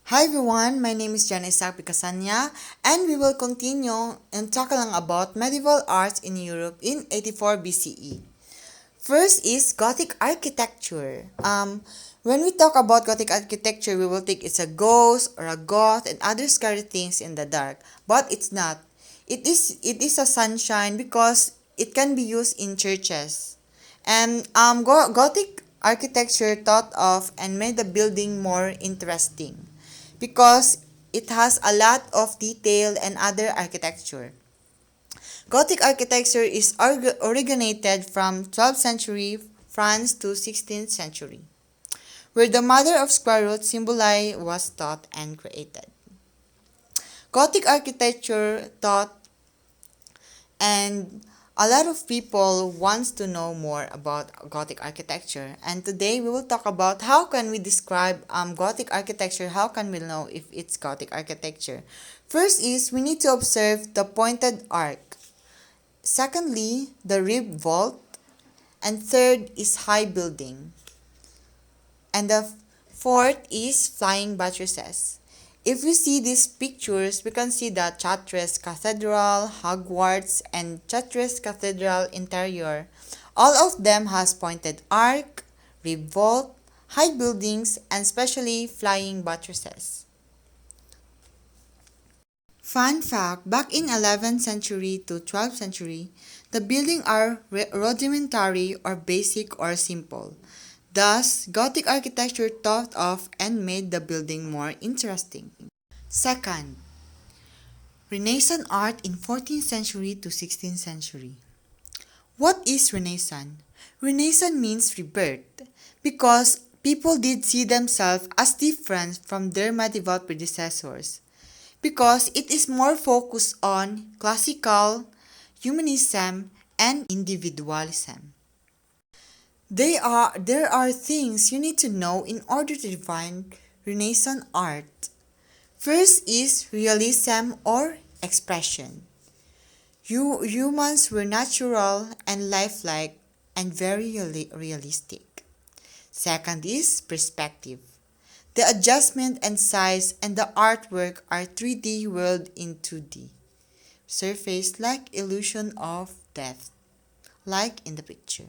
Hi everyone, my name is Janice Picasanya and we will continue and talk along about medieval arts in Europe in 84 BCE. First is Gothic architecture. When we talk about Gothic architecture, we will think it's a ghost or a goth and other scary things in the dark, but it's not. It is a sunshine because it can be used in churches. And Gothic architecture thought of and made the building more interesting because it has a lot of detail and other architecture. Gothic architecture is originated from 12th century France to 16th century, where the mother of square root symboli was taught and created. Gothic architecture taught and a lot of people wants to know more about Gothic architecture, and today we will talk about how can we describe Gothic architecture, how can we know if it's Gothic architecture. First is we need to observe the pointed arc. Secondly, the rib vault, and third is high building. And the fourth is flying buttresses. If we see these pictures, we can see the Chartres Cathedral, Hogwarts, and Chartres Cathedral interior. All of them has pointed arc, rib vault, high buildings, and especially flying buttresses. Fun fact, back in 11th century to 12th century, the buildings are rudimentary or basic or simple. Thus, Gothic architecture thought of and made the building more interesting. Second, Renaissance art in 14th century to 16th century. What is Renaissance? Renaissance means rebirth because people did see themselves as different from their medieval predecessors because it is more focused on classical, humanism, and individualism. There are things you need to know in order to define Renaissance art. First is realism or expression. Humans were natural and lifelike and very realistic. Second is perspective. The adjustment and size and the artwork are 3D world in 2D. Surface like illusion of depth, like in the picture.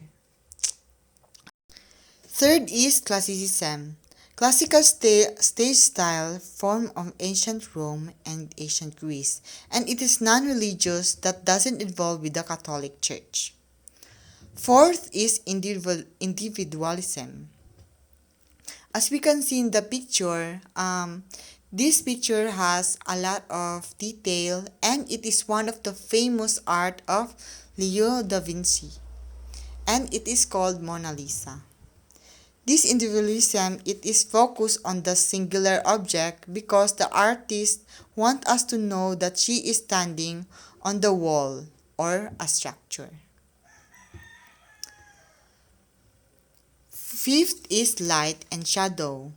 Third is classicism. Classical stage style form of ancient Rome and ancient Greece, and it is non-religious that doesn't involve with the Catholic Church. Fourth is individualism. As we can see in the picture, this picture has a lot of detail and it is one of the famous art of Leo da Vinci, and it is called Mona Lisa. This individualism, it is focused on the singular object because the artist want us to know that she is standing on the wall or a structure. Fifth is light and shadow.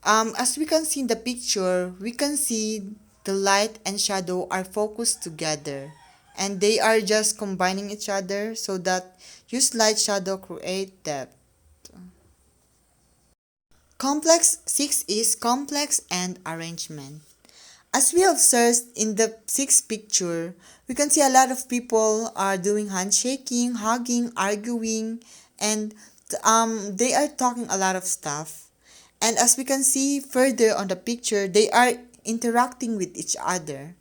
As we can see in the picture, we can see the light and shadow are focused together and they are just combining each other so that use light shadow create depth. Complex 6 is complex and arrangement. As we observed in the sixth picture, we can see a lot of people are doing handshaking, hugging, arguing, and they are talking a lot of stuff. And as we can see further on the picture, they are interacting with each other.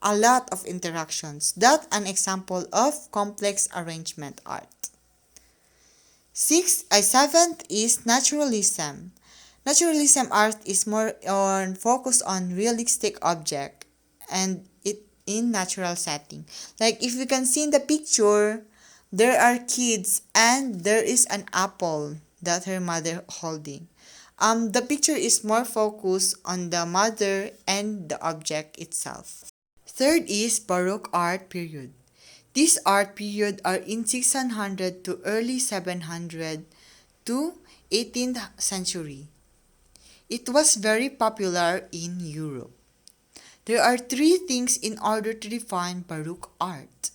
A lot of interactions. That's an example of complex arrangement art. Seventh is naturalism. Naturalism art is more on focus on realistic object and it in natural setting. Like if you can see in the picture, there are kids and there is an apple that her mother holding. The picture is more focused on the mother and the object itself. Third is Baroque art period. This art period are in 1600 to early 700 to 18th century. It was very popular in Europe. There are three things in order to define Baroque art.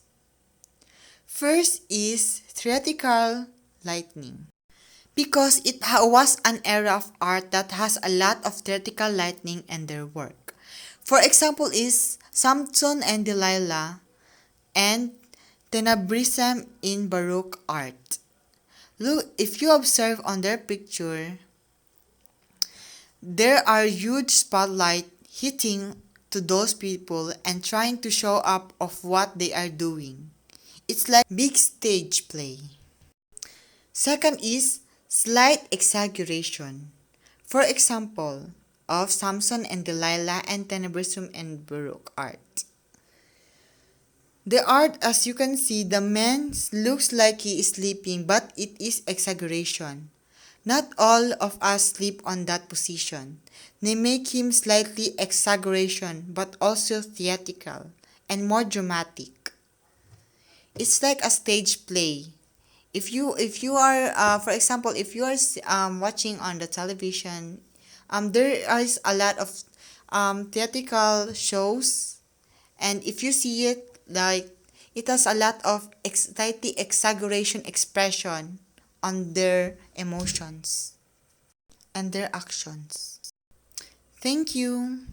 First is theatrical lighting. because was an era of art that has a lot of theatrical lightning in their work. For example is Samson and Delilah and Tenebrism in Baroque art. Look, if you observe on their picture, there are huge spotlight hitting to those people and trying to show up of what they are doing. It's like big stage play. Second is slight exaggeration. For example, of Samson and Delilah and Tenebrism and Baroque art. The art, as you can see, the man looks like he is sleeping, but it is exaggeration. Not all of us sleep on that position. They make him slightly exaggeration, but also theatrical and more dramatic. It's like a stage play. If you are for example, if you are watching on the television, there is a lot of theatrical shows, and if you see it, like, it has a lot of slightly exaggeration expression on their emotions and their actions. Thank you.